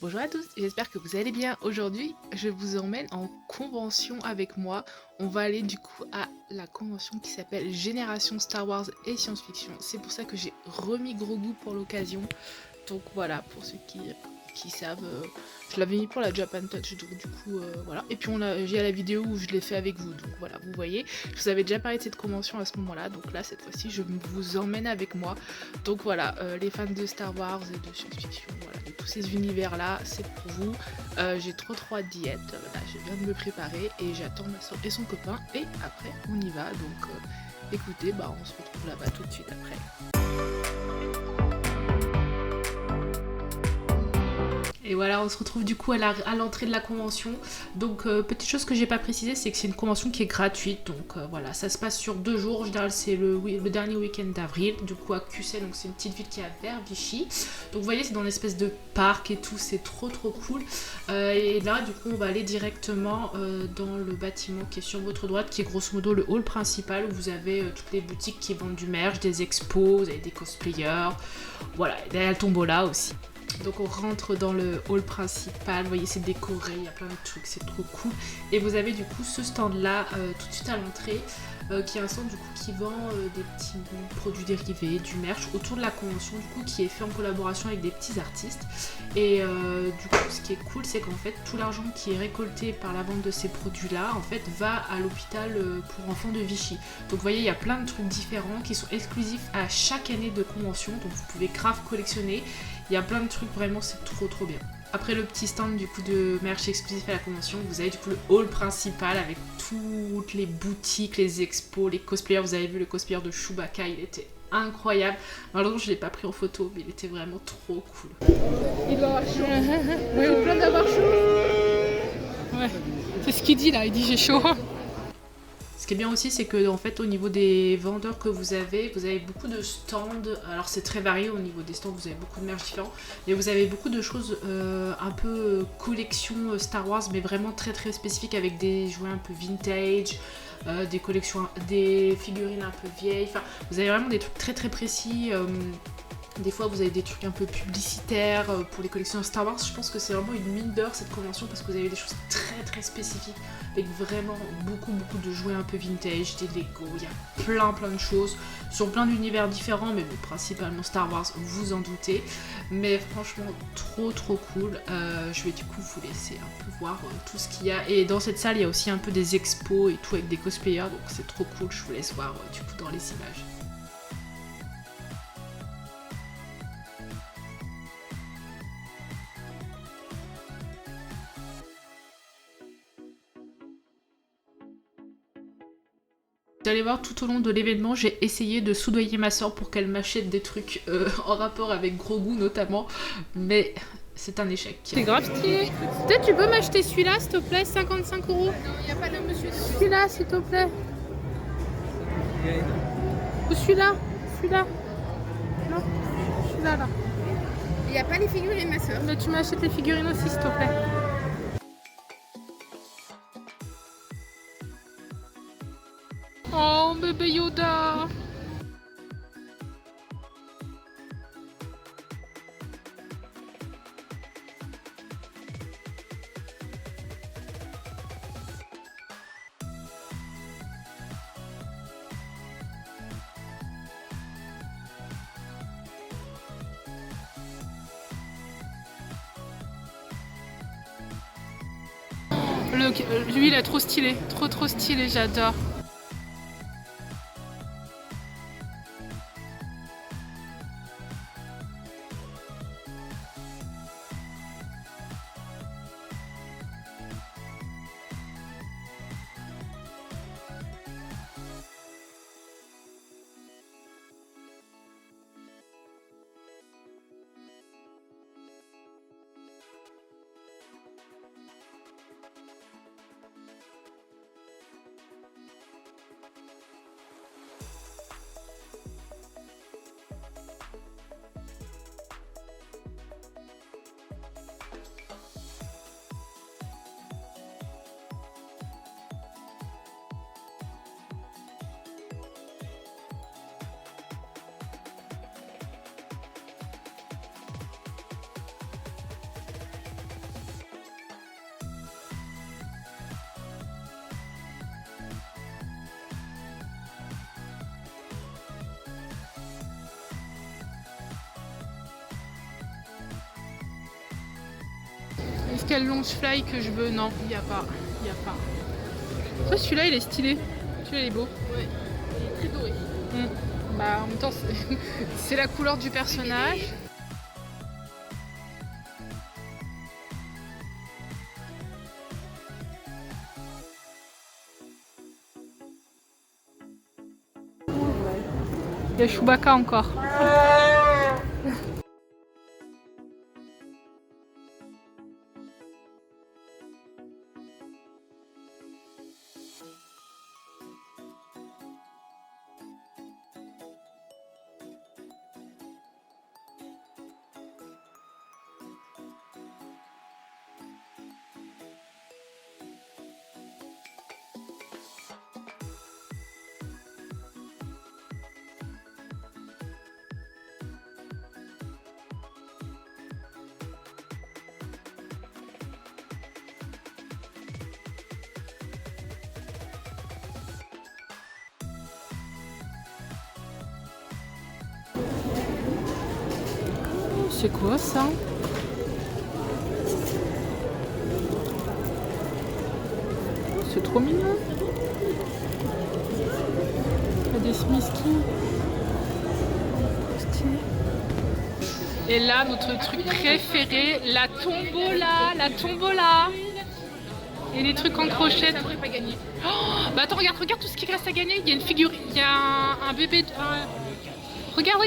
Bonjour à tous, j'espère que vous allez bien. Aujourd'hui, je vous emmène en convention avec moi. On va aller du coup à la convention qui s'appelle Génération Star Wars et Science-Fiction. C'est pour ça que j'ai remis Grogu pour l'occasion. Donc voilà, pour ceux qui savent, je l'avais mis pour la Japan Touch, donc du coup voilà. Et puis j'ai la vidéo où je l'ai fait avec vous, donc voilà, vous voyez. Je vous avais déjà parlé de cette convention à ce moment-là, donc là cette fois-ci je vous emmène avec moi. Donc voilà, les fans de Star Wars et de science-fiction, voilà, de tous ces univers-là, c'est pour vous. J'ai trop hâte d'y être. Là, je viens de me préparer et j'attends ma soeur et son copain. Et après, on y va. Donc écoutez, bah on se retrouve là-bas tout de suite après. Et voilà, on se retrouve du coup à l'entrée de la convention. Donc, petite chose que j'ai pas précisé, c'est que c'est une convention qui est gratuite. Donc voilà, ça se passe sur 2 jours. En général, c'est le dernier week-end d'avril. Du coup, à Cussel, donc c'est une petite ville qui est vers Vichy. Donc, vous voyez, c'est dans une espèce de parc et tout. C'est trop cool. Et là, du coup, on va aller directement dans le bâtiment qui est sur votre droite, qui est grosso modo le hall principal où vous avez toutes les boutiques qui vendent du merch, des expos, vous avez des cosplayers. Voilà, et derrière le tombola aussi. Donc on rentre dans le hall principal, vous voyez c'est décoré, il y a plein de trucs, c'est trop cool. Et vous avez du coup ce stand là tout de suite à l'entrée qui est un stand du coup qui vend des petits produits dérivés, du merch autour de la convention du coup qui est fait en collaboration avec des petits artistes. Et du coup ce qui est cool c'est qu'en fait tout l'argent qui est récolté par la vente de ces produits là en fait va à l'hôpital pour enfants de Vichy. Donc vous voyez il y a plein de trucs différents qui sont exclusifs à chaque année de convention, donc vous pouvez grave collectionner. Il y a plein de trucs, vraiment, c'est trop bien. Après le petit stand du coup de merch exclusif à la convention, vous avez du coup le hall principal avec toutes les boutiques, les expos, les cosplayers. Vous avez vu le cosplayer de Chewbacca, il était incroyable. Malheureusement, je ne l'ai pas pris en photo, mais il était vraiment trop cool. Il doit avoir chaud. Oui, il plein d'avoir chaud. Ouais, c'est ce qu'il dit là, il dit j'ai chaud. Ce qui est bien aussi, c'est que en fait, au niveau des vendeurs que vous avez beaucoup de stands. Alors c'est très varié au niveau des stands, vous avez beaucoup de merch différents, mais vous avez beaucoup de choses un peu collection Star Wars, mais vraiment très spécifiques avec des jouets un peu vintage, des collections, des figurines un peu vieilles. Enfin, vous avez vraiment des trucs très précis. Des fois, vous avez des trucs un peu publicitaires pour les collections Star Wars. Je pense que c'est vraiment une mine d'or cette convention parce que vous avez des choses très spécifiques avec vraiment beaucoup de jouets un peu vintage, des Lego. Il y a plein de choses sur plein d'univers différents, mais bon, principalement Star Wars, vous en doutez. Mais franchement, trop cool. Je vais du coup vous laisser un peu voir tout ce qu'il y a. Et dans cette salle, il y a aussi un peu des expos et tout avec des cosplayers, donc c'est trop cool. Je vous laisse voir du coup dans les images. Vous allez voir, tout au long de l'événement, j'ai essayé de soudoyer ma soeur pour qu'elle m'achète des trucs en rapport avec Grogu notamment, mais c'est un échec. C'est grave stylé. Peut-être tu peux m'acheter celui-là s'il te plaît, 55 €. Non, il n'y a pas de monsieur. Celui-là s'il te plaît. Ou celui-là. Celui-là. Non, celui-là là. Il n'y a pas les figurines, ma soeur. Mais tu m'achètes les figurines aussi s'il te plaît. Oh bébé Yoda. Lui il est trop stylé, trop stylé, j'adore. Est-ce qu'il y a le long fly que je veux? Non, il n'y a pas. Il n'y a pas. Ça, celui-là, il est stylé. Celui-là, il est beau. Ouais, il est très doré. Bah, en même temps, c'est la couleur du personnage. Il y a Chewbacca encore. C'est quoi ça? C'est trop mignon. Il y a des Smisky. Stylé. Et là, notre truc préféré, la tombola, la tombola. Et les trucs en crochet. Ça devrait pas gagner. Oh, bah attends, regarde tout ce qui reste à gagner. Il y a une figure, il y a un bébé. Regarde.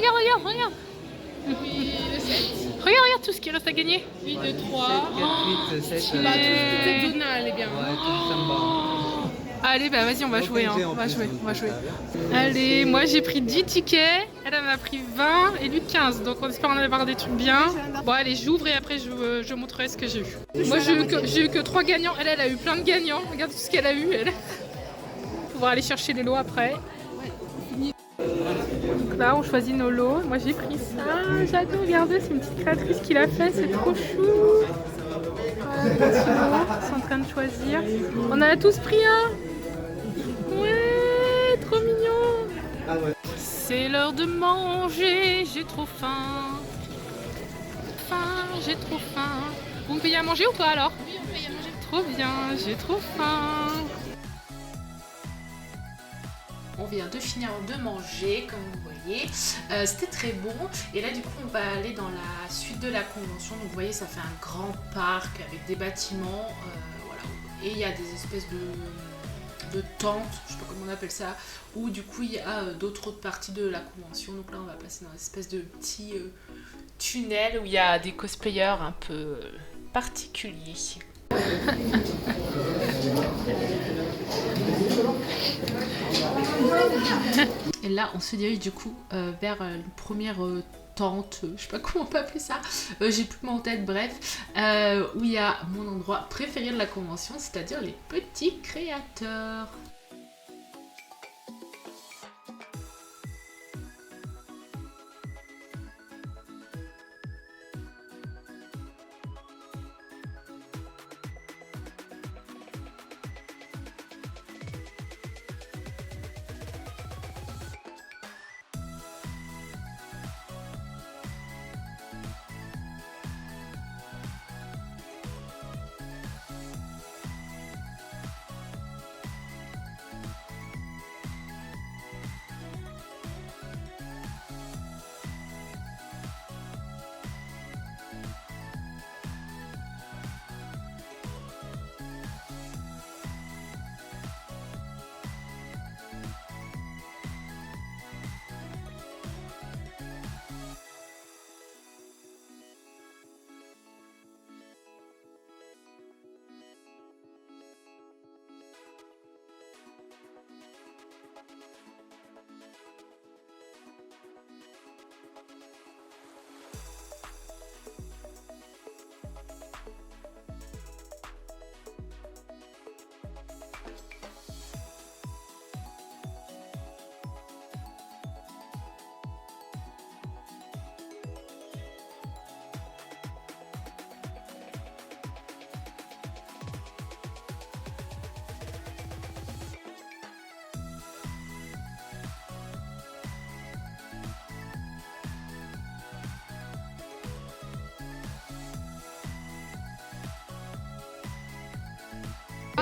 Oui, le 7. Regarde tout ce qui reste à gagner. 8, 2, 3. 4, 8, 7. stylé. Peut-être Donna, elle est bien. Ouais, tout ça me va. Allez, bah vas-y, on va Donc, jouer. on Hein. fait en On va plus, jouer. donc On va ça jouer. va bien. Allez, moi j'ai pris 10 tickets. Elle en a pris 20 et lui 15. Donc on espère en avoir des trucs bien. Bon, allez, j'ouvre et après je montrerai ce que j'ai eu. Moi j'ai eu que 3 gagnants. Elle a eu plein de gagnants. Regarde tout ce qu'elle a eu, elle. On va aller chercher les lots après. Donc là, on choisit nos lots. Moi, j'ai pris ça. J'adore, regardez, c'est une petite créatrice qui l'a fait. C'est trop chou. Voilà, les petits lots. Ils sont en train de choisir. On en a tous pris un. Ouais, trop mignon. Ah ouais. C'est l'heure de manger. J'ai trop faim. J'ai trop faim. Vous me payez à manger ou pas alors? Oui, on paye à manger. Trop bien, j'ai trop faim. On vient de finir de manger, comme vous voyez. C'était très bon. Et là, du coup, on va aller dans la suite de la convention. Donc, vous voyez, ça fait un grand parc avec des bâtiments. Voilà. Et il y a des espèces de tentes, je sais pas comment on appelle ça, où du coup, il y a d'autres parties de la convention. Donc là, on va passer dans une espèce de petit tunnel où il y a des cosplayers un peu particuliers. Et là, on se dirige du coup vers une première tente, je sais pas comment on peut appeler ça, j'ai plus mon tête, bref, où il y a mon endroit préféré de la convention, c'est-à-dire les petits créateurs.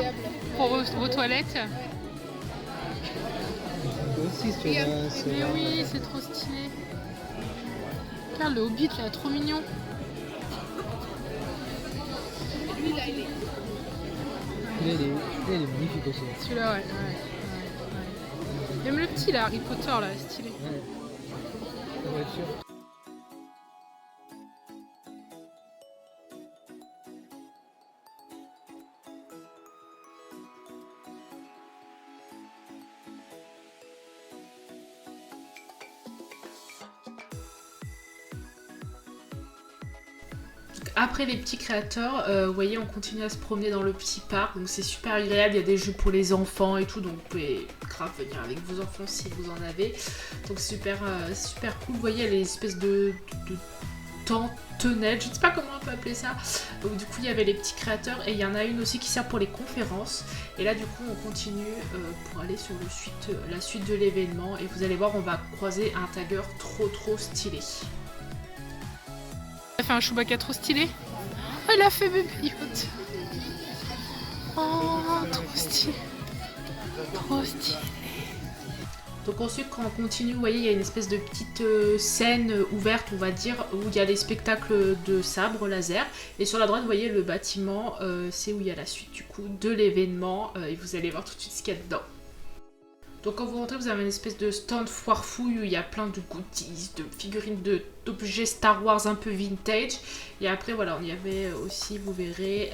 agréable. pour vos toilettes. Toi aussi, si tu as Mais oui, c'est trop stylé. Regarde le Hobbit là, trop mignon. Lui, là, il est. il est magnifique aussi. Celui-là, ouais. Même le petit là, Harry Potter là, stylé. Ouais. La voiture. Après les petits créateurs, vous voyez, on continue à se promener dans le petit parc, donc c'est super agréable. Il y a des jeux pour les enfants et tout, donc vous pouvez grave venir avec vos enfants si vous en avez. Donc super cool. Vous voyez, il y a les espèces de tonnelles, je ne sais pas comment on peut appeler ça. Donc du coup, il y avait les petits créateurs et il y en a une aussi qui sert pour les conférences. Et là, du coup, on continue pour aller sur la suite de l'événement. Et vous allez voir, on va croiser un tagger trop stylé. Elle a fait un Chewbacca trop stylé. Oh, elle a fait bébé Yoda. Oh, trop stylé. Trop stylé. Donc ensuite, quand on continue, vous voyez, il y a une espèce de petite scène ouverte, on va dire, où il y a les spectacles de sabre laser. Et sur la droite, vous voyez le bâtiment, c'est où il y a la suite du coup de l'événement. Et vous allez voir tout de suite ce qu'il y a dedans. Donc quand vous rentrez, vous avez une espèce de stand foire fouille où il y a plein de goodies, de figurines, d'objets Star Wars un peu vintage. Et après, voilà, on y avait aussi, vous verrez,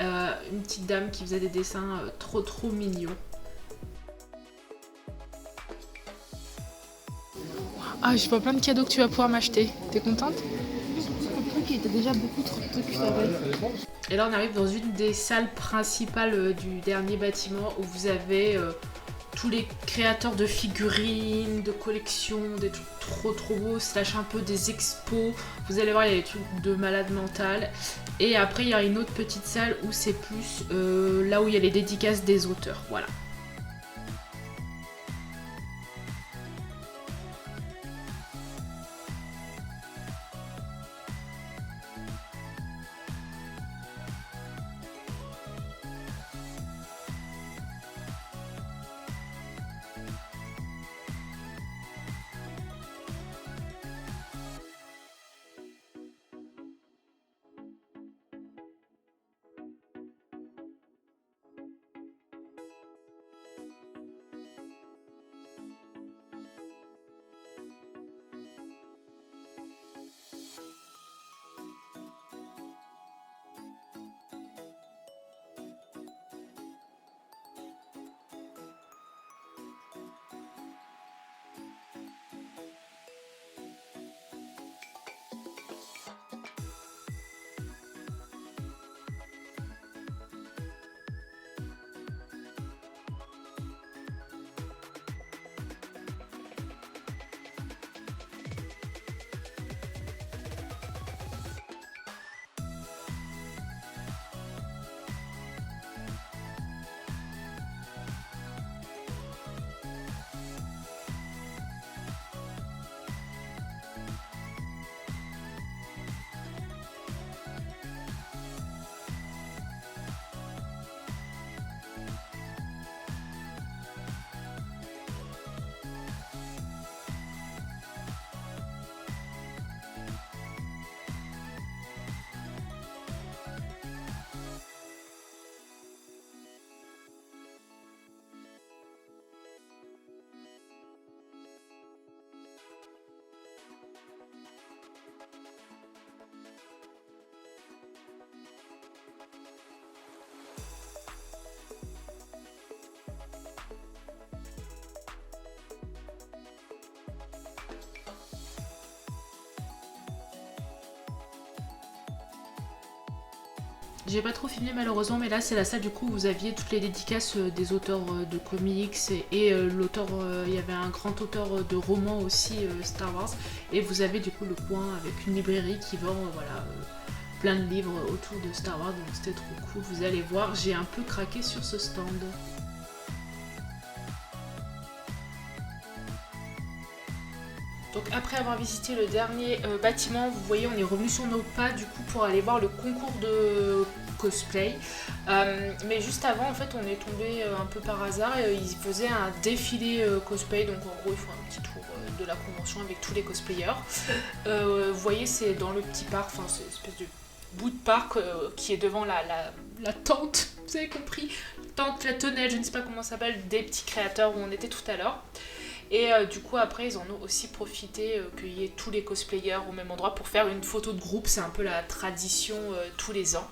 une petite dame qui faisait des dessins trop mignons. Ah, je vois plein de cadeaux que tu vas pouvoir m'acheter. T'es contente? Le truc, il était déjà beaucoup trop de trucs, je savais. Et là, on arrive dans une des salles principales du dernier bâtiment où vous avez tous les créateurs de figurines, de collections, des trucs trop beaux, slash un peu des expos. Vous allez voir, il y a des trucs de malade mental. Et après, il y a une autre petite salle où c'est plus là où il y a les dédicaces des auteurs. Voilà. J'ai pas trop filmé malheureusement, mais là c'est la salle du coup où vous aviez toutes les dédicaces des auteurs de comics et l'auteur, il y avait un grand auteur de romans aussi Star Wars, et vous avez du coup le coin avec une librairie qui vend voilà, plein de livres autour de Star Wars, donc c'était trop cool. Vous allez voir, j'ai un peu craqué sur ce stand. Donc après avoir visité le dernier bâtiment, vous voyez, on est revenu sur nos pas du coup pour aller voir le concours de cosplay. Mais juste avant, en fait, on est tombé un peu par hasard. Ils faisaient un défilé cosplay, donc en gros, ils font un petit tour de la convention avec tous les cosplayers. Vous voyez, c'est dans le petit parc, enfin, c'est une espèce de bout de parc qui est devant la tente, vous avez compris, tente, la tonnelle, je ne sais pas comment ça s'appelle, des petits créateurs où on était tout à l'heure. Et du coup après ils en ont aussi profité qu'il y ait tous les cosplayers au même endroit pour faire une photo de groupe, c'est un peu la tradition tous les ans.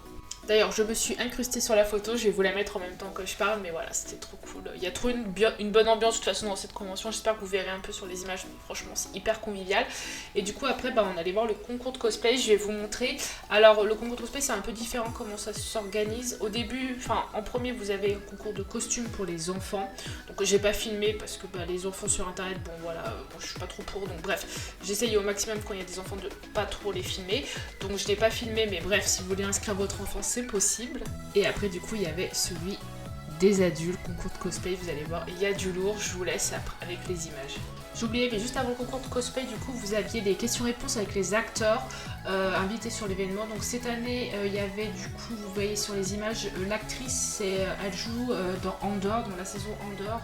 D'ailleurs, je me suis incrustée sur la photo, je vais vous la mettre en même temps que je parle, mais voilà, c'était trop cool. Il y a trop une bonne ambiance de toute façon dans cette convention, j'espère que vous verrez un peu sur les images, mais franchement c'est hyper convivial. Et du coup après, on allait voir le concours de cosplay, je vais vous montrer. Alors le concours de cosplay c'est un peu différent comment ça s'organise. Au début, en premier vous avez un concours de costumes pour les enfants, donc j'ai pas filmé parce que les enfants sur internet, je suis pas trop pour, donc bref, j'essaye au maximum quand il y a des enfants de pas trop les filmer, donc je l'ai pas filmé, mais bref, si vous voulez inscrire votre enfant, c'est possible. Et après du coup il y avait celui des adultes, concours de cosplay, vous allez voir, il y a du lourd, je vous laisse après avec les images. J'oubliais, mais juste avant le concours de cosplay, du coup vous aviez des questions-réponses avec les acteurs invités sur l'événement. Donc cette année il y avait du coup, vous voyez sur les images, l'actrice elle joue dans Andor, dans la saison Andor.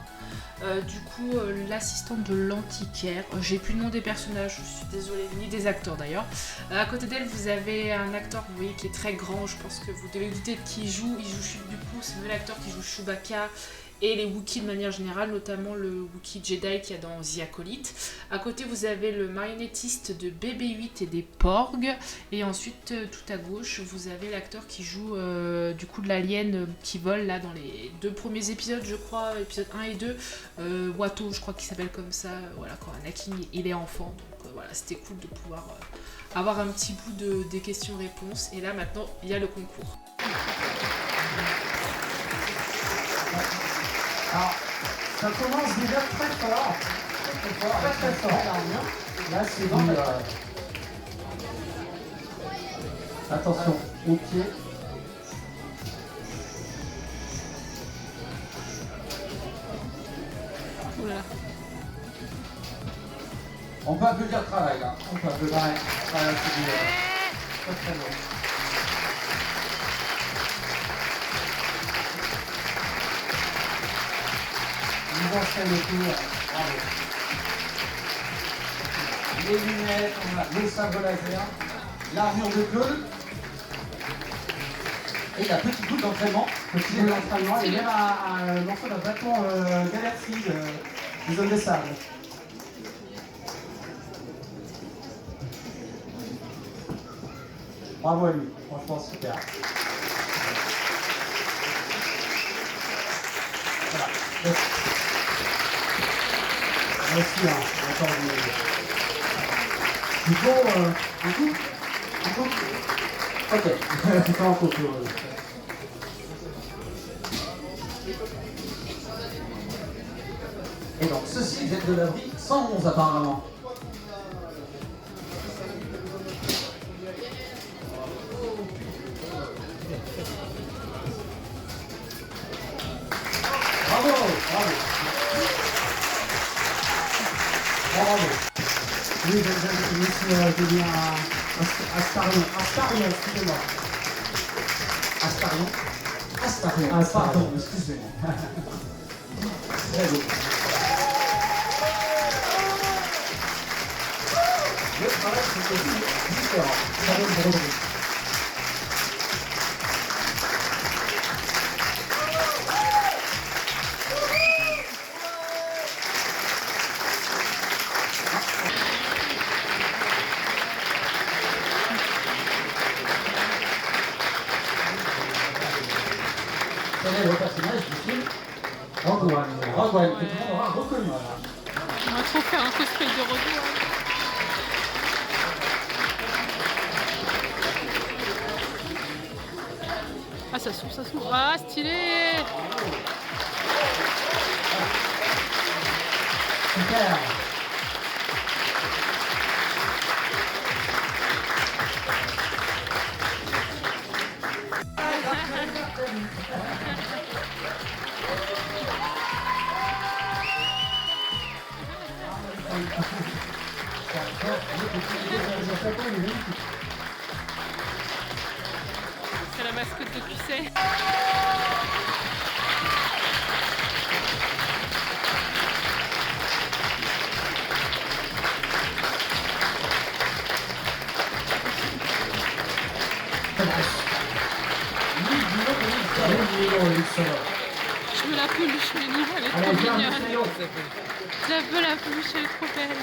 Du coup l'assistante de l'antiquaire, j'ai plus le nom des personnages, je suis désolée, ni des acteurs d'ailleurs. À côté d'elle vous avez un acteur, vous voyez, qui est très grand, je pense que vous devez vous douter de qui il joue, du coup c'est l'acteur qui joue Chewbacca et les Wookiees de manière générale, notamment le Wookiee Jedi qu'il y a dans The Acolyte. À côté vous avez le marionnettiste de BB-8 et des Porgs, et ensuite tout à gauche vous avez l'acteur qui joue du coup de l'alien qui vole là dans les 2 premiers épisodes, je crois, épisode 1 et 2, Watto je crois qu'il s'appelle comme ça, voilà, quand Anakin il est enfant, donc voilà, c'était cool de pouvoir avoir un petit bout des questions-réponses. Et là maintenant il y a le concours. Alors, ça commence déjà très fort. Très fort. Là, c'est du... Attention, au pied. Oula. On peut applaudir le travail, là. On peut applaudir. Voilà, c'est du... très très bon. Ils enchaînent le tour, bravo. Les lunettes, on a le sabre laser, l'armure de Claude et la petite boule d'entraînement. Petit boule d'entraînement et même un morceau d'un vêtement Galaxy des hommes des sables. Bravo à lui, franchement super. Voilà. Merci, encore du coup, ok, c'est pas en couple. Et donc, ceci, vous êtes de l'abri 111 apparemment. Bravo, bravo. Bravo. Oui, je viens Astarion. Astarion, excusez-moi. Astarion. Astarion. Pardon, excusez-moi. Très beau. Le travail, c'est aussi différent. Ça va être drôle. Quel est le personnage du film Rogue One, que tout le monde aura reconnu. On va trop faire un cosplay de Rogue One. Ah, ça s'ouvre, ça s'ouvre. Ah, stylé! Super. C'est la mascotte. masque de QC. Je me la peluche, Mélie, elle est trop mignonne. Je la veux, la peluche, elle est trop belle.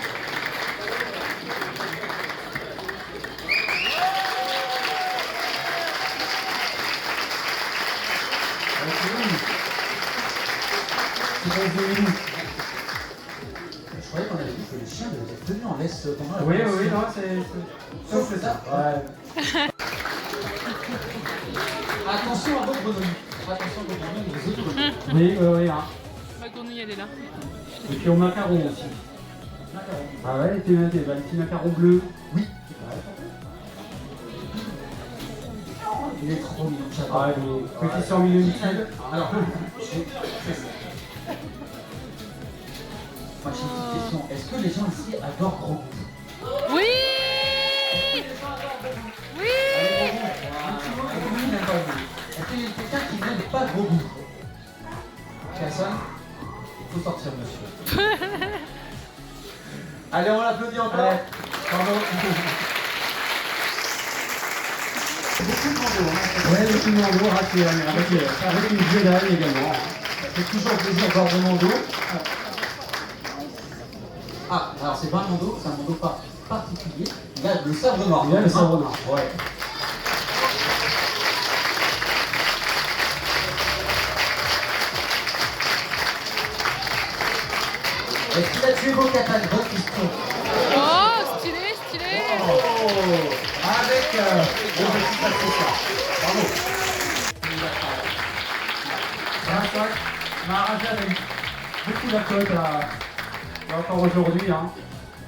Je croyais qu'on avait dit que les chiens devaient être tenus en laisse pendant la Oui, compétition. oui, non, c'est... Sauf que ça. Ouais. Attention à votre bonhomme. Attention à votre bonhomme, les autres. Oui, oui, oui. Hein. Ma grenouille, elle est là. Et puis au macaron aussi. Ah ouais, les petits macarons bleus. Oui. Il est trop mignon, j'adore. Ah, les petits 100 000 litres. Alors, moi j'ai une petite question. Est-ce que les gens ici adorent gros goût? Oui. Oui. Un petit mot que vous n'aimez pas goût. Est-ce qu'il y a quelqu'un qui n'aime pas gros goût? Personne? Il faut sortir, monsieur. Allez, on l'applaudit encore. Allez. Pardon. Beaucoup de bandeaux, hein. Ouais, le petit mando raté avec une Jedi également. Ça fait toujours plaisir d'avoir des manteaux. Ah, alors c'est pas un manteau, c'est un manteau particulier. Il y a le sabre noir. Il y a le sabre noir, ouais. Est-ce qu'il a tué vos katanas? Bonne question. Oh, stylé, stylé. Oh, avec le petit accessoire. Bravo. On a arraché avec beaucoup d'accotes encore aujourd'hui, hein,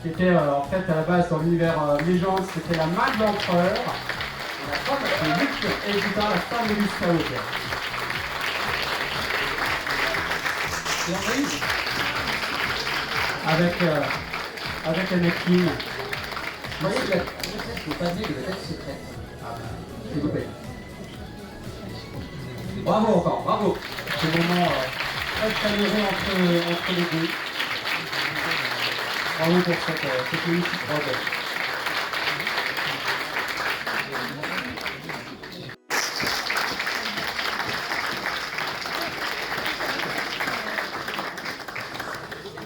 qui était en fait à la base dans l'univers légende, c'était la main de l'empereur, la femme de Luke et plus tard la femme de Luke Skywalker. Et on a eu Avec Anakin. Vous voyez, la princesse au panier de la tête secrète. Ah ben, s'il vous plaît. Bravo encore, bravo. Ce moment très chaleureux entre les deux. Bravo pour cette magnifique robe.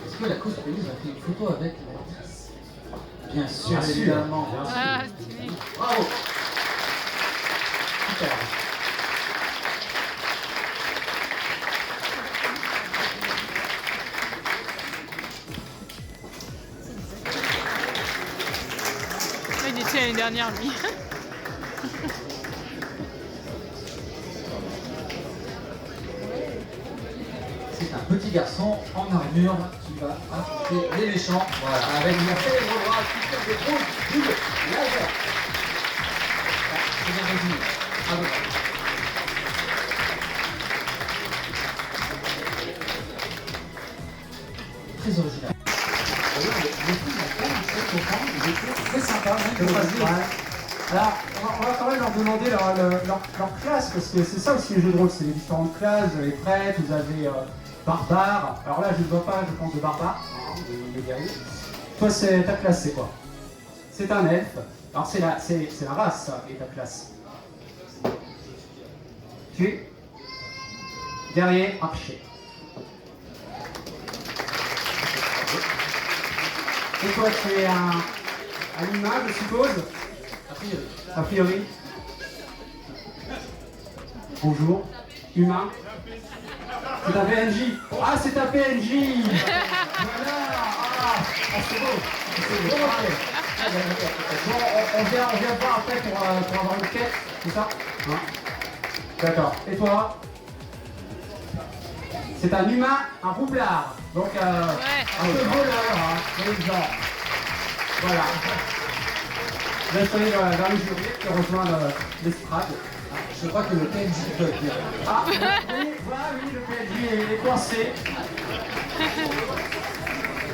Est-ce que la cosplayeuse a fait une photo avec l'actrice? Bien sûr, Bien sûr, évidemment. bien sûr. Ah, stylé. Bravo. Super. Il était l'année dernière, lui. C'est un petit garçon en armure qui va affronter les méchants. Voilà, avec une célèbre bras qui fait des grosses bulles laser. Ah, c'est bien résumé. Bravo. Très original. D'ailleurs, le film a quand même très content, il était très sympa, même de choisir. Ouais. Alors, on va quand même leur demander leur classe, parce que c'est ça aussi les jeux de rôle, c'est les différentes classes, vous avez prêtres, vous avez barbares. Alors là, je ne vois pas, je pense, de barbares, hein, de guerriers. Toi, ta classe, c'est quoi? C'est un elfe. Alors, c'est la race, ça, et ta classe. Tu es guerrier archer. Et toi, tu es un humain, je suppose? A priori. A priori. Bonjour. Humain. C'est un PNJ. Ah, c'est un PNJ. Voilà. Ah, c'est beau. C'est beau. Bon, on vient voir après pour avoir une quête, c'est ça? Hein? D'accord. Et toi? C'est un humain, un roublard. Donc, un peu voleur, hein, les gens. Voilà. Je vais aller vers le jury qui rejoint l'estrade. Je crois que le PNJ peut bien. Ah, oui, voilà, oui, le PNJ est coincé.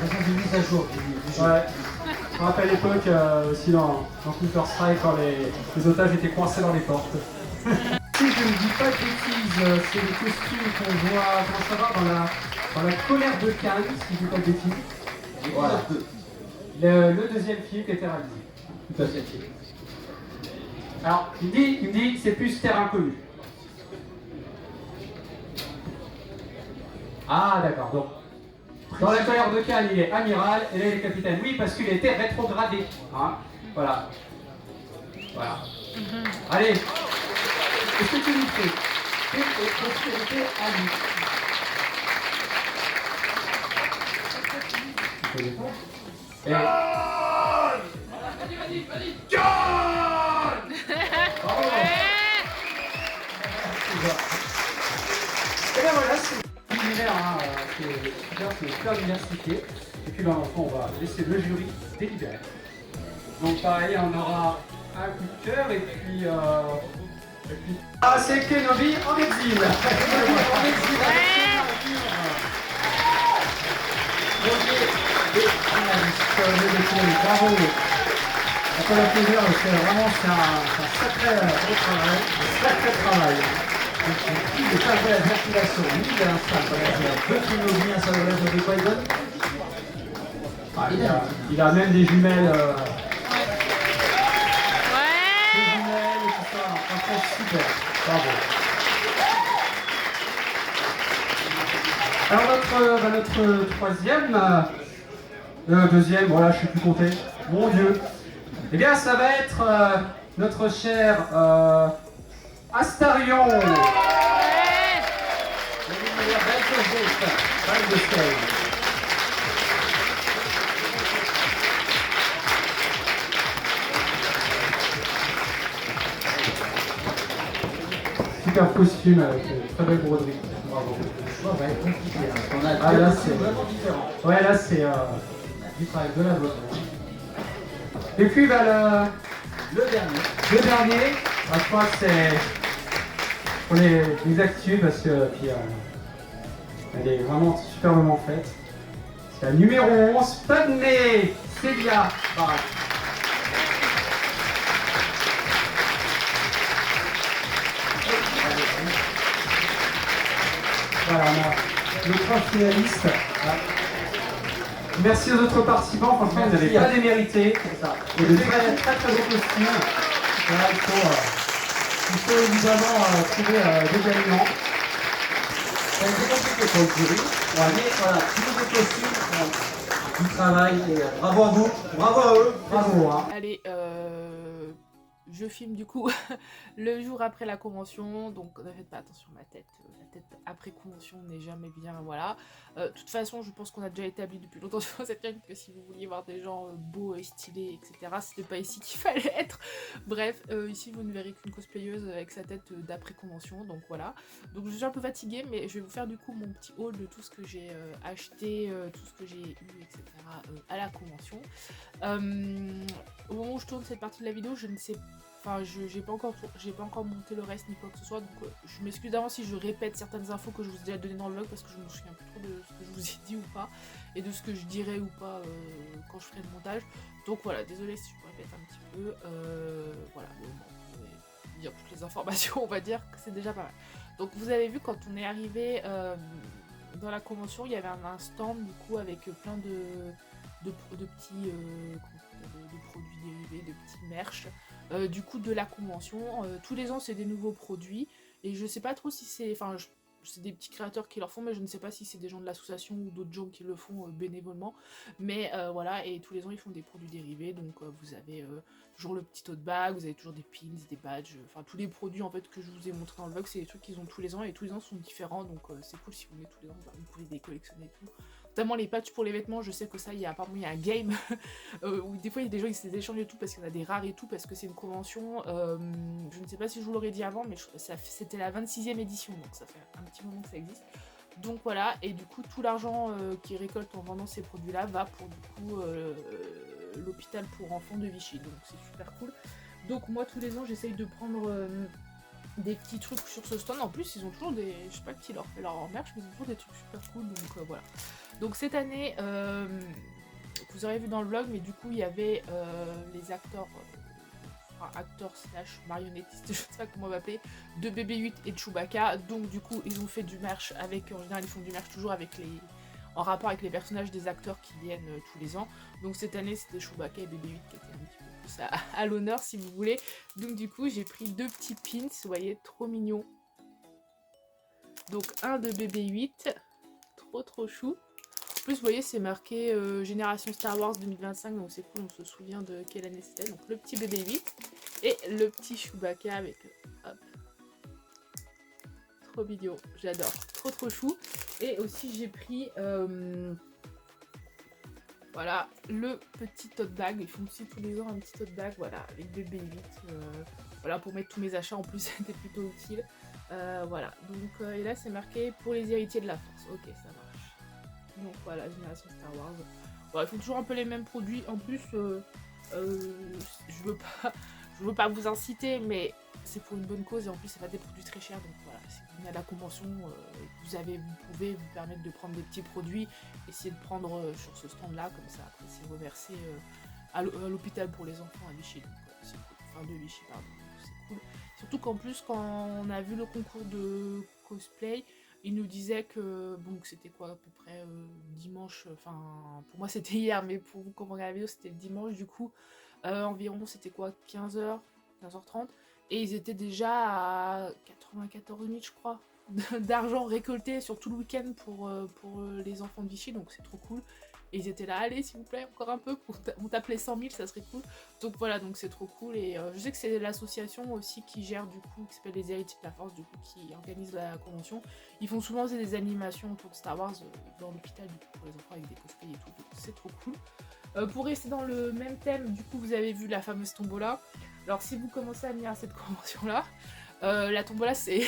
Raison d'une mise à jour du jeu. Ouais. Je me rappelle l'époque aussi dans Counter-Strike quand les otages étaient coincés dans les portes. je ne dis pas de bêtises, c'est le costume qu'on voit, comment ça va, dans la colère de Cannes, si je ne dis pas de bêtises. Voilà. Le deuxième film qui a été réalisé. Tout à fait. Alors, il me dit que c'est plus terre inconnue. Ah, d'accord. Donc, dans la colère de Cannes, il est amiral, et là, il est capitaine. Oui, parce qu'il a été rétrogradé. Hein, voilà. Voilà. Allez. Est-ce que tu nous fais paix et prospérité à lui? Et... Vas-y, John. Et bien voilà, c'est l'univers, hein, c'est super, c'est super diversifié. Et puis ben, enfin, on va laisser le jury délibérer. Donc pareil, on aura un coup de cœur et puis... Ah, c'est Kenobi en exil. En exil. Bravo. On peut l'applaudir, c'est vraiment un sacré travail. Un sacré travail. Il est pas de la circulation. Lui, il a un sac. Deux Kenobi, un salvage de Qui-Gon. Il a même des jumelles. Super, bravo. Alors notre troisième, deuxième, voilà, je suis plus compté, mon Dieu. Eh bien, ça va être notre cher Astarion. Super costume avec une très belle broderie. Bravo. Ça va être compliqué. On a Ah, là, c'est vraiment différent. Ouais, là c'est du travail de la broderie. Et puis bah, le dernier, bah, je crois que c'est pour les actus parce que puis, elle est vraiment superbement faite. C'est la numéro 11, Padmé Célia Barak. Voilà, on a les trois finalistes. Merci aux autres participants, franchement, vous n'avez pas démérité. Et de très très beaux costumes. Voilà, il faut évidemment trouver des gagnants. Ça a été compliqué pour le jury. Mais voilà, tous les costumes, du travail, et bravo à vous, bravo à eux. Bravo. Hein. Allez, je filme du coup le jour après la convention, donc ne faites pas attention à ma tête. La tête après convention n'est jamais bien, voilà. De toute façon, je pense qu'on a déjà établi depuis longtemps sur cette chaîne que si vous vouliez voir des gens beaux et stylés, etc., c'était pas ici qu'il fallait être. Bref, ici vous ne verrez qu'une cosplayeuse avec sa tête d'après convention, donc voilà. Donc je suis un peu fatiguée, mais je vais vous faire du coup mon petit haul de tout ce que j'ai acheté, tout ce que j'ai eu, etc., à la convention. Au moment où je tourne cette partie de la vidéo, je ne sais pas. Enfin, j'ai pas encore monté le reste ni quoi que ce soit, donc je m'excuse d'avance si je répète certaines infos que je vous ai déjà données dans le vlog parce que je me souviens plus trop de ce que je vous ai dit ou pas et de ce que je dirai ou pas quand je ferai le montage. Donc voilà, désolée si je répète un petit peu. Voilà, bon, vous pouvez dire toutes les informations, on va dire que c'est déjà pas mal. Donc vous avez vu quand on est arrivé dans la convention, il y avait un stand du coup avec plein de petits de produits dérivés, de petits merch. Du coup de la convention, tous les ans c'est des nouveaux produits et je sais pas trop si c'est, enfin c'est des petits créateurs qui leur font, mais je ne sais pas si c'est des gens de l'association ou d'autres gens qui le font bénévolement, mais voilà, et tous les ans ils font des produits dérivés, donc vous avez toujours le petit tote bag, vous avez toujours des pins, des badges, enfin tous les produits en fait que je vous ai montré dans le vlog, c'est des trucs qu'ils ont tous les ans et tous les ans sont différents, donc c'est cool si vous voulez tous les ans, vous pouvez les collectionner et tout. Notamment les patchs pour les vêtements, je sais que ça, apparemment il y a un game où des fois il y a des gens qui se échangent et tout parce qu'il y en a des rares et tout parce que c'est une convention, je ne sais pas si je vous l'aurais dit avant, mais c'était la 26e édition, donc ça fait un petit moment que ça existe. Donc voilà, et du coup tout l'argent qu'ils récoltent en vendant ces produits là va pour du coup l'hôpital pour enfants de Vichy, donc c'est super cool. Donc moi tous les ans j'essaye de prendre des petits trucs sur ce stand, en plus ils ont toujours des, je sais pas qui leur fait leur merch, mais ils ont toujours des trucs super cool, donc voilà. Donc cette année, vous aurez vu dans le vlog, mais du coup il y avait les acteurs enfin, acteur slash marionnettiste, je sais pas comment on va appeler, de BB-8 et de Chewbacca. Donc du coup ils ont fait du merch avec, en général ils font du merch toujours avec les, en rapport avec les personnages des acteurs qui viennent tous les ans. Donc cette année c'était Chewbacca et BB-8 qui étaient un petit peu plus à l'honneur si vous voulez. Donc du coup j'ai pris 2 petits pins, vous voyez, trop mignons. Donc un de BB-8, trop chou. En plus, vous voyez, c'est marqué Génération Star Wars 2025, donc c'est cool, on se souvient de quelle année c'était. Donc le petit BB-8 et le petit Chewbacca avec... hop. Trop mignon, j'adore. Trop chou. Et aussi, j'ai pris... voilà, le petit tote bag. Ils font aussi tous les ans un petit tote bag, voilà, avec BB-8. Voilà, pour mettre tous mes achats, en plus, c'était plutôt utile. Voilà, donc et là, c'est marqué pour les héritiers de la force. Ok, ça marche. Donc voilà, Génération Star Wars. Bon, ils font toujours un peu les mêmes produits. En plus, je veux pas vous inciter, mais c'est pour une bonne cause et en plus c'est pas des produits très chers. Donc voilà, si vous venez à la convention, vous pouvez vous permettre de prendre des petits produits, essayer de prendre sur ce stand-là, comme ça après c'est reversé à l'hôpital pour les enfants à Vichy. Donc c'est cool. Enfin de Vichy, pardon. C'est cool. Surtout qu'en plus quand on a vu le concours de cosplay, il nous disait que, bon, que c'était quoi à peu près dimanche, enfin pour moi c'était hier, mais pour vous quand vous regardez la vidéo c'était le dimanche, du coup environ c'était quoi 15h, 15h30, et ils étaient déjà à 94 000 je crois d'argent récolté sur tout le week-end pour les enfants de Vichy, donc c'est trop cool. Et ils étaient là, allez s'il vous plaît, encore un peu, on tape les 100 000, ça serait cool. Donc voilà, donc c'est trop cool. Et je sais que c'est l'association aussi qui gère du coup, qui s'appelle les Héritiers de la Force, du coup, qui organise la convention. Ils font souvent des animations autour de Star Wars dans l'hôpital, du coup, pour les enfants avec des cosplays et tout, donc c'est trop cool. Pour rester dans le même thème, du coup, vous avez vu la fameuse tombola. Alors si vous commencez à venir à cette convention-là, la tombola c'est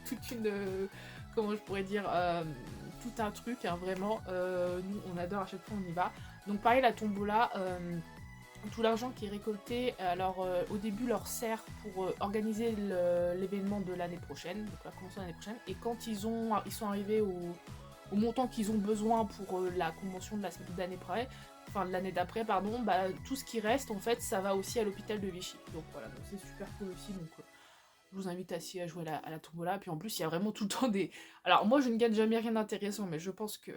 toute une... comment je pourrais dire tout un truc, hein, vraiment. Nous, on adore, à chaque fois on y va. Donc pareil, la tombola, tout l'argent qui est récolté, alors au début leur sert pour organiser l'événement de l'année prochaine, donc la convention de l'année prochaine, et quand ils sont arrivés au montant qu'ils ont besoin pour la convention de l'année d'après, pardon, bah, tout ce qui reste, en fait, ça va aussi à l'hôpital de Vichy. Donc voilà, donc c'est super cool aussi, donc... je vous invite aussi à jouer à la tombola. Puis en plus, il y a vraiment tout le temps des... Alors moi, je ne gagne jamais rien d'intéressant, mais je pense que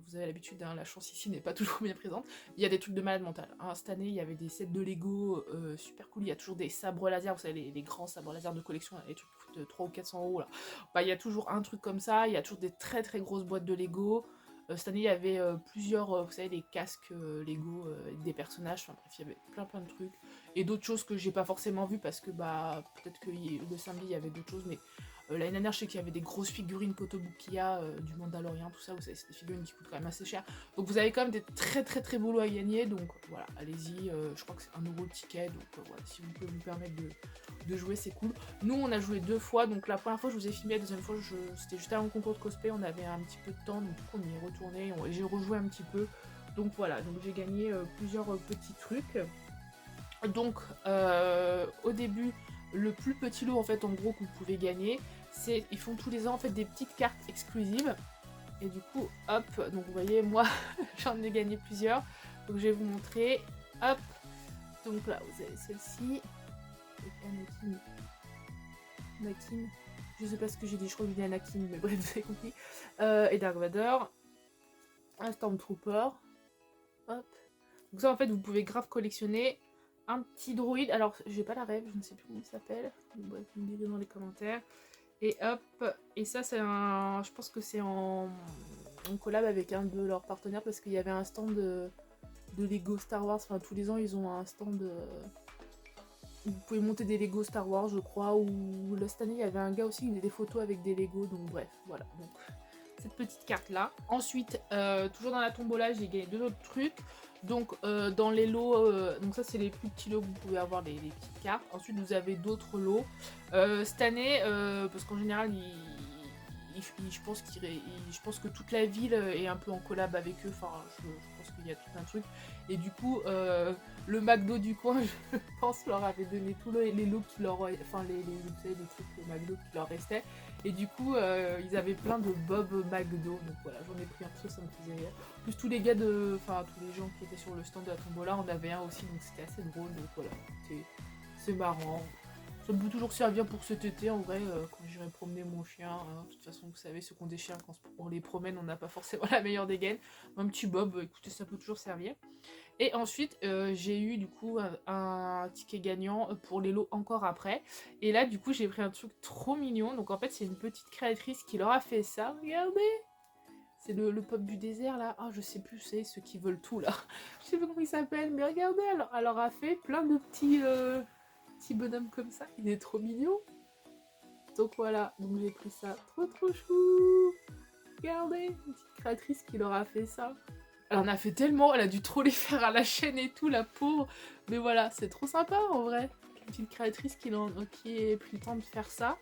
vous avez l'habitude, hein, la chance ici n'est pas toujours bien présente. Il y a des trucs de malade mental. Hein, cette année, il y avait des sets de Lego super cool. Il y a toujours des sabres laser, vous savez, les grands sabres laser de collection, les trucs qui coûtent 300 ou 400 euros là. Bah, il y a toujours un truc comme ça. Il y a toujours des très grosses boîtes de Lego. Cette année, il y avait plusieurs, vous savez, des casques Lego des personnages. Enfin bref, il y avait plein de trucs. Et d'autres choses que j'ai pas forcément vues parce que bah peut-être que le samedi il y avait d'autres choses, mais l'année dernière je sais qu'il y avait des grosses figurines Kotobukiya du Mandalorian, tout ça, vous savez, c'est des figurines qui coûtent quand même assez cher. Donc vous avez quand même des très beaux lots à gagner, donc voilà, allez-y, je crois que c'est 1 € le ticket, donc voilà, si vous pouvez vous permettre de jouer, c'est cool. Nous on a joué 2 fois, donc la première fois je vous ai filmé, la deuxième fois c'était juste avant le concours de cosplay, on avait un petit peu de temps, donc du coup on y est retourné, et j'ai rejoué un petit peu, donc voilà, donc j'ai gagné plusieurs petits trucs. Donc au début, le plus petit lot en fait en gros que vous pouvez gagner, c'est ils font tous les ans en fait des petites cartes exclusives. Et du coup hop, donc vous voyez moi j'en ai gagné plusieurs. Donc je vais vous montrer. Hop. Donc là vous avez celle-ci. Anakin. Je sais pas ce que j'ai dit, je crois que j'ai dit Anakin, mais bref vous avez compris. Et Dark Vador. Un Stormtrooper. Hop. Donc ça en fait vous pouvez grave collectionner. Un petit droïde, alors j'ai pas la rêve, je ne sais plus comment il s'appelle, bref vous me direz dans les commentaires. Et hop, et ça c'est un, je pense que c'est en collab avec un de leurs partenaires parce qu'il y avait un stand de Lego Star Wars, enfin tous les ans ils ont un stand où vous pouvez monter des Lego Star Wars je crois, ou là cette année il y avait un gars aussi qui faisait des photos avec des Lego, donc bref, voilà. Donc cette petite carte là. Ensuite, toujours dans la tombola, j'ai gagné 2 autres trucs. Donc dans les lots, donc ça c'est les plus petits lots que vous pouvez avoir, les petites cartes. Ensuite vous avez d'autres lots. Cette année, parce qu'en général je pense que toute la ville est un peu en collab avec eux, enfin je pense qu'il y a tout un truc. Et du coup le McDo du coin je pense leur avait donné tous les lots qui leur, enfin vous savez, les trucs McDo qui leur restaient. Et du coup ils avaient plein de Bob McDo, donc voilà j'en ai pris un peu, ça me faisait rire. Plus tous les gars tous les gens qui étaient sur le stand de la tombola, on avait un aussi, donc c'était assez drôle, donc voilà, c'est marrant. Ça peut toujours servir pour cet été, en vrai, quand j'irai promener mon chien. Hein. De toute façon, vous savez, ceux qui ont des chiens, quand on les promène, on n'a pas forcément la meilleure des gaines. Un petit bob, écoutez, ça peut toujours servir. Et ensuite, j'ai eu du coup un ticket gagnant pour les lots encore après. Et là, du coup, j'ai pris un truc trop mignon. Donc en fait, c'est une petite créatrice qui leur a fait ça. Regardez! C'est le pop du désert là. Ah, je sais plus, c'est ceux qui veulent tout là. Je sais pas comment il s'appelle, mais regardez, elle leur a fait plein de petits bonhommes comme ça. Il est trop mignon. Donc voilà, donc j'ai pris ça. Trop chou. Regardez, une petite créatrice qui leur a fait ça. Elle en a fait tellement, elle a dû trop les faire à la chaîne et tout, la pauvre. Mais voilà, c'est trop sympa en vrai. Une petite créatrice qui ait pris le temps de faire ça.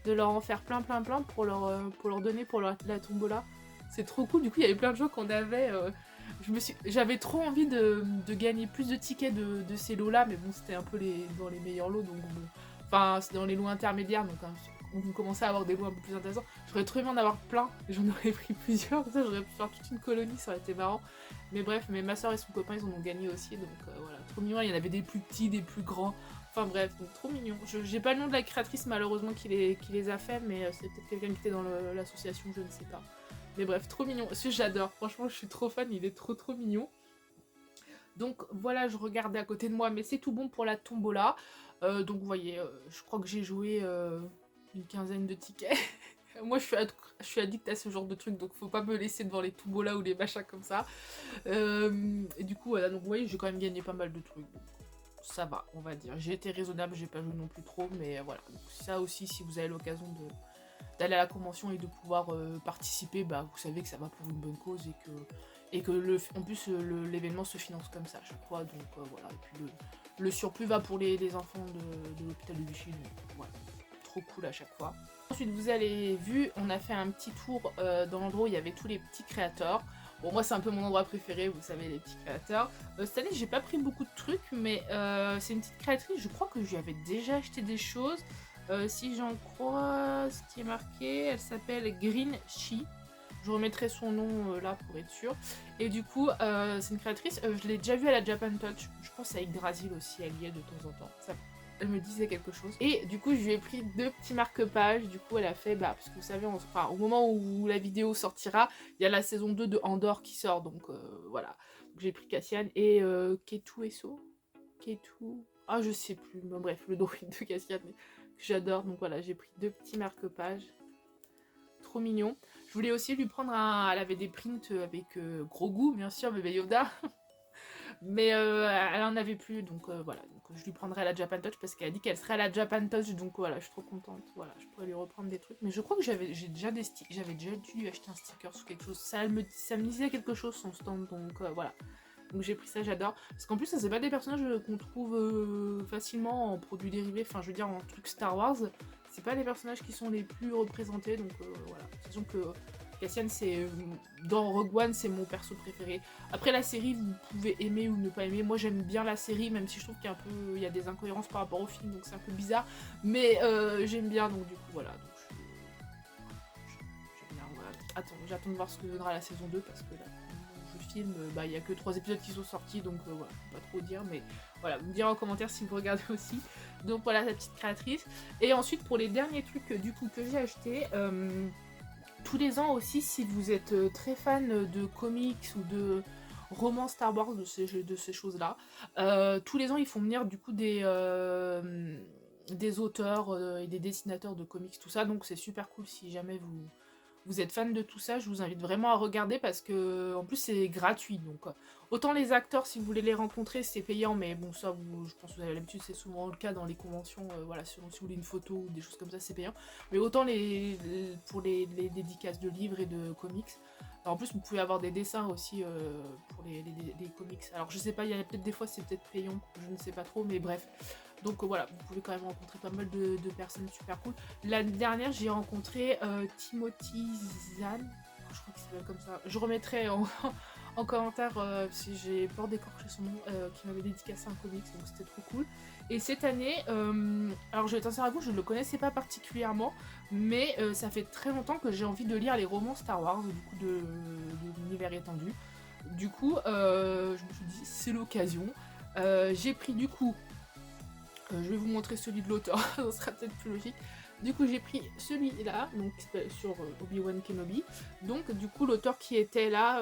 De leur en faire plein pour leur donner pour la tombola. C'est trop cool. Du coup, il y avait plein de gens qu'on avait... J'avais trop envie de gagner plus de tickets de ces lots-là, mais bon, c'était un peu dans les meilleurs lots, donc bon... Enfin, c'est dans les lots intermédiaires, donc hein, on commençait à avoir des lots un peu plus intéressants. J'aurais trop aimé en avoir plein, et j'en aurais pris plusieurs, comme ça j'aurais pu faire toute une colonie, ça aurait été marrant. Mais bref, ma soeur et son copain, ils en ont gagné aussi, donc voilà, trop mignon. Il y en avait des plus petits, des plus grands, enfin bref, donc trop mignon. J'ai pas le nom de la créatrice malheureusement qui les a fait, mais c'est peut-être quelqu'un qui était dans l'association, je ne sais pas. Mais bref, trop mignon. J'adore. Franchement, je suis trop fan. Il est trop mignon. Donc voilà, je regardais à côté de moi. Mais c'est tout bon pour la tombola. Donc vous voyez, je crois que j'ai joué une quinzaine de tickets. Moi, je suis addict à ce genre de trucs. Donc faut pas me laisser devant les tombolas ou les machins comme ça. Et du coup, voilà. Donc vous voyez, j'ai quand même gagné pas mal de trucs. Donc, ça va, on va dire. J'ai été raisonnable. J'ai pas joué non plus trop. Mais voilà. Donc, ça aussi, si vous avez l'occasion d'aller à la convention et de pouvoir participer, bah vous savez que ça va pour une bonne cause et que en plus l'événement se finance comme ça à chaque fois, donc voilà. Et puis le surplus va pour les enfants de l'hôpital de Vichy, donc voilà, trop cool à chaque fois. Ensuite vous avez vu, on a fait un petit tour dans l'endroit où il y avait tous les petits créateurs. Bon, moi c'est un peu mon endroit préféré, vous savez, les petits créateurs. Cette année j'ai pas pris beaucoup de trucs, mais c'est une petite créatrice, je crois que je lui avais déjà acheté des choses. Si j'en crois ce qui est marqué, elle s'appelle Green Chi. Je remettrai son nom là pour être sûr. Et du coup, c'est une créatrice, je l'ai déjà vue à la Japan Touch. Je pense avec Drasil aussi, elle y est de temps en temps. Elle me disait quelque chose. Et du coup, je lui ai pris 2 petits marque-pages. Du coup, elle a fait, parce que vous savez, au moment où la vidéo sortira, il y a la saison 2 de Andorre qui sort. Donc voilà. J'ai pris Cassian et Ketu Eso. Ketu. Ah, je sais plus. Bon, bref, le druide de Cassian. Que j'adore, donc voilà, j'ai pris 2 petits marque-pages. Trop mignon. Je voulais aussi lui prendre elle avait des prints avec gros goût, bien sûr, bébé Yoda. Mais elle en avait plus, donc voilà. Donc je lui prendrai à la Japan Touch parce qu'elle a dit qu'elle serait à la Japan Touch, donc voilà, je suis trop contente. Voilà, je pourrais lui reprendre des trucs. Mais je crois que j'avais déjà dû lui acheter un sticker ou quelque chose. Ça me disait quelque chose son stand, donc voilà. Donc j'ai pris ça, j'adore. Parce qu'en plus, ça c'est pas des personnages qu'on trouve facilement en produits dérivés, enfin je veux dire en trucs Star Wars. C'est pas les personnages qui sont les plus représentés, donc voilà. Disons que Cassian, c'est dans Rogue One, c'est mon perso préféré. Après la série, vous pouvez aimer ou ne pas aimer. Moi j'aime bien la série, même si je trouve qu'il y a des incohérences par rapport au film, donc c'est un peu bizarre. Mais j'aime bien, donc du coup voilà. Donc j'aime bien, voilà. Attends, j'attends de voir ce que donnera la saison 2 parce que là. Film, il y a que 3 épisodes qui sont sortis, donc voilà, pas trop dire, mais voilà, vous me direz en commentaire si vous regardez aussi. Donc voilà, la petite créatrice. Et ensuite, pour les derniers trucs du coup que j'ai acheté, tous les ans aussi, si vous êtes très fan de comics ou de romans Star Wars, de ces choses-là, tous les ans ils font venir du coup des auteurs et des dessinateurs de comics, tout ça, donc c'est super cool si jamais vous êtes fan de tout ça, je vous invite vraiment à regarder parce que en plus c'est gratuit, donc autant les acteurs si vous voulez les rencontrer c'est payant, mais bon ça je pense que vous avez l'habitude, c'est souvent le cas dans les conventions, voilà, si vous voulez une photo ou des choses comme ça c'est payant, mais autant pour les dédicaces de livres et de comics. Alors, en plus vous pouvez avoir des dessins aussi pour les comics, alors je sais pas, il y a peut-être des fois c'est peut-être payant, je ne sais pas trop, mais bref. Donc voilà, vous pouvez quand même rencontrer pas mal de personnes super cool. L'année dernière, j'ai rencontré Timothy Zahn, je crois qu'il s'appelle comme ça. Je remettrai en commentaire si j'ai peur d'écorcher son nom, qui m'avait dédicacé un comics, donc c'était trop cool. Et cette année, alors je vais être sincère à vous, je ne le connaissais pas particulièrement, mais ça fait très longtemps que j'ai envie de lire les romans Star Wars, du coup de l'univers étendu. Du coup, je me suis dit, c'est l'occasion. J'ai pris du coup Je vais vous montrer celui de l'auteur, ça sera peut-être plus logique. Du coup j'ai pris celui-là, donc sur Obi-Wan Kenobi. Donc du coup l'auteur qui était là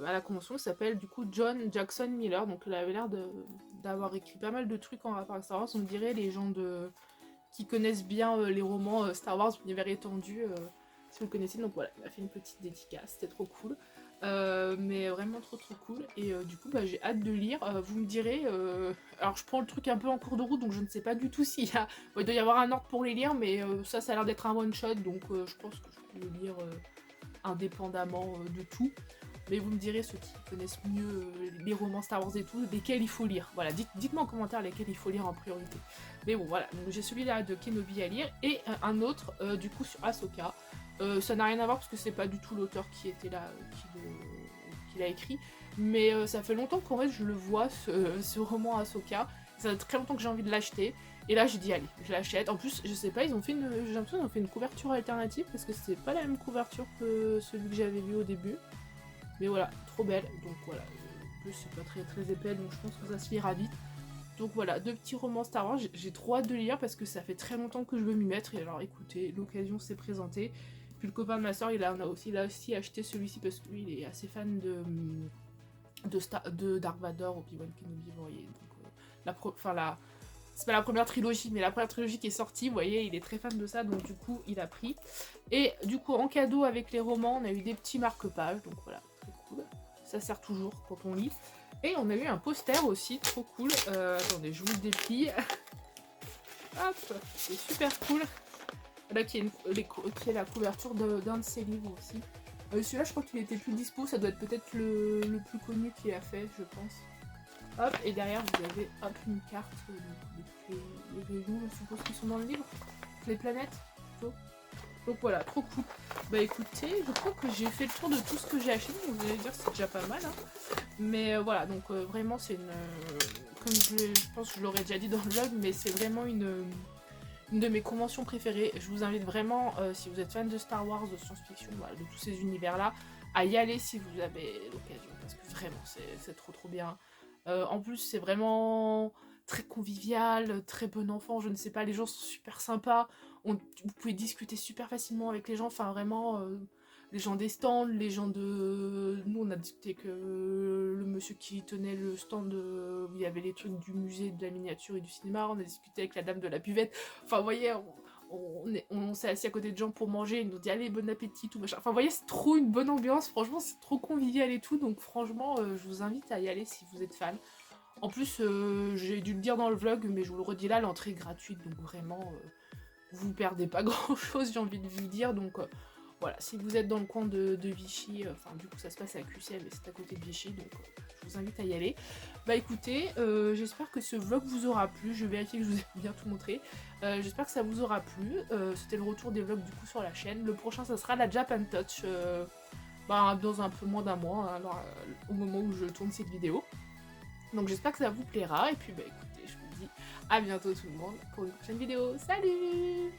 à la convention s'appelle du coup John Jackson Miller. Donc il avait l'air d'avoir écrit pas mal de trucs en rapport avec Star Wars. On dirait les gens qui connaissent bien les romans Star Wars, l'univers étendu, si vous le connaissez. Donc voilà, il m'a fait une petite dédicace, c'était trop cool. Mais vraiment trop cool, et du coup j'ai hâte de lire. Vous me direz, alors je prends le truc un peu en cours de route, donc je ne sais pas du tout s'il y a, il doit y avoir un ordre pour les lire, mais ça a l'air d'être un one shot, donc je pense que je peux le lire indépendamment de tout. Mais vous me direz, ceux qui connaissent mieux les romans Star Wars et tout, lesquels il faut lire. Voilà, dites-moi en commentaire lesquels il faut lire en priorité. Mais bon voilà, donc j'ai celui-là de Kenobi à lire, et un autre du coup sur Ahsoka. Ça n'a rien à voir parce que c'est pas du tout l'auteur qui était là, qui l'a écrit, mais ça fait longtemps qu'en fait je le vois, ce roman Ahsoka. Ça fait très longtemps que j'ai envie de l'acheter, et là j'ai dit allez, je l'achète. En plus, je sais pas, j'ai l'impression qu'ils ont fait une couverture alternative, parce que c'est pas la même couverture que celui que j'avais vu au début. Mais voilà, trop belle, donc voilà. En plus c'est pas très épais, donc je pense que ça se lira vite. Donc voilà, 2 petits romans Star Wars, j'ai trop hâte de lire parce que ça fait très longtemps que je veux m'y mettre, et alors écoutez, l'occasion s'est présentée. Puis le copain de ma soeur, il a aussi acheté celui-ci parce que lui, il est assez fan de Dark Vador, Obi-Wan Kenobi, vous voyez. Donc, c'est pas la première trilogie, mais la première trilogie qui est sortie, vous voyez, il est très fan de ça, donc du coup, il a pris. Et du coup, en cadeau avec les romans, on a eu des petits marque-pages, donc voilà, très cool. Ça sert toujours quand on lit. Et on a eu un poster aussi, trop cool. Attendez, je vous le déplie. Hop, c'est super cool. Là, qui est la couverture d'un de ses livres aussi. Celui-là, je crois qu'il était plus dispo, ça doit être peut-être le plus connu qu'il a fait, je pense. Hop, et derrière, vous avez une carte de les régions, je suppose, qui sont dans le livre. Les planètes, plutôt. Donc voilà, trop cool. Bah écoutez, je crois que j'ai fait le tour de tout ce que j'ai acheté, donc vous allez dire que c'est déjà pas mal. Hein. Mais voilà, donc vraiment, c'est une... comme je pense que je l'aurais déjà dit dans le vlog, mais c'est vraiment une de mes conventions préférées. Je vous invite vraiment, si vous êtes fan de Star Wars, de science-fiction, voilà, de tous ces univers-là, à y aller si vous avez l'occasion, parce que vraiment, c'est trop bien. En plus, c'est vraiment très convivial, très bon enfant, je ne sais pas, les gens sont super sympas, vous pouvez discuter super facilement avec les gens, enfin vraiment... les gens des stands, les gens de... Nous, on a discuté avec le monsieur qui tenait le stand où il y avait les trucs du musée de la miniature et du cinéma. On a discuté avec la dame de la buvette. Enfin, vous voyez, on s'est assis à côté de gens pour manger. Ils nous ont dit, allez, bon appétit, tout machin. Enfin, vous voyez, c'est trop une bonne ambiance. Franchement, c'est trop convivial et tout. Donc, franchement, je vous invite à y aller si vous êtes fan. En plus, j'ai dû le dire dans le vlog, mais je vous le redis là, l'entrée est gratuite. Donc, vraiment, vous perdez pas grand-chose, j'ai envie de vous dire. Donc... voilà, si vous êtes dans le coin de Vichy, enfin du coup ça se passe à QCM et c'est à côté de Vichy, donc je vous invite à y aller. Bah écoutez, j'espère que ce vlog vous aura plu, je vais vérifier que je vous ai bien tout montré. J'espère que ça vous aura plu, c'était le retour des vlogs du coup sur la chaîne. Le prochain ça sera la Japan Touch, dans un peu moins d'un mois, hein, alors, au moment où je tourne cette vidéo. Donc j'espère que ça vous plaira, et puis bah écoutez, je vous dis à bientôt tout le monde pour une prochaine vidéo. Salut!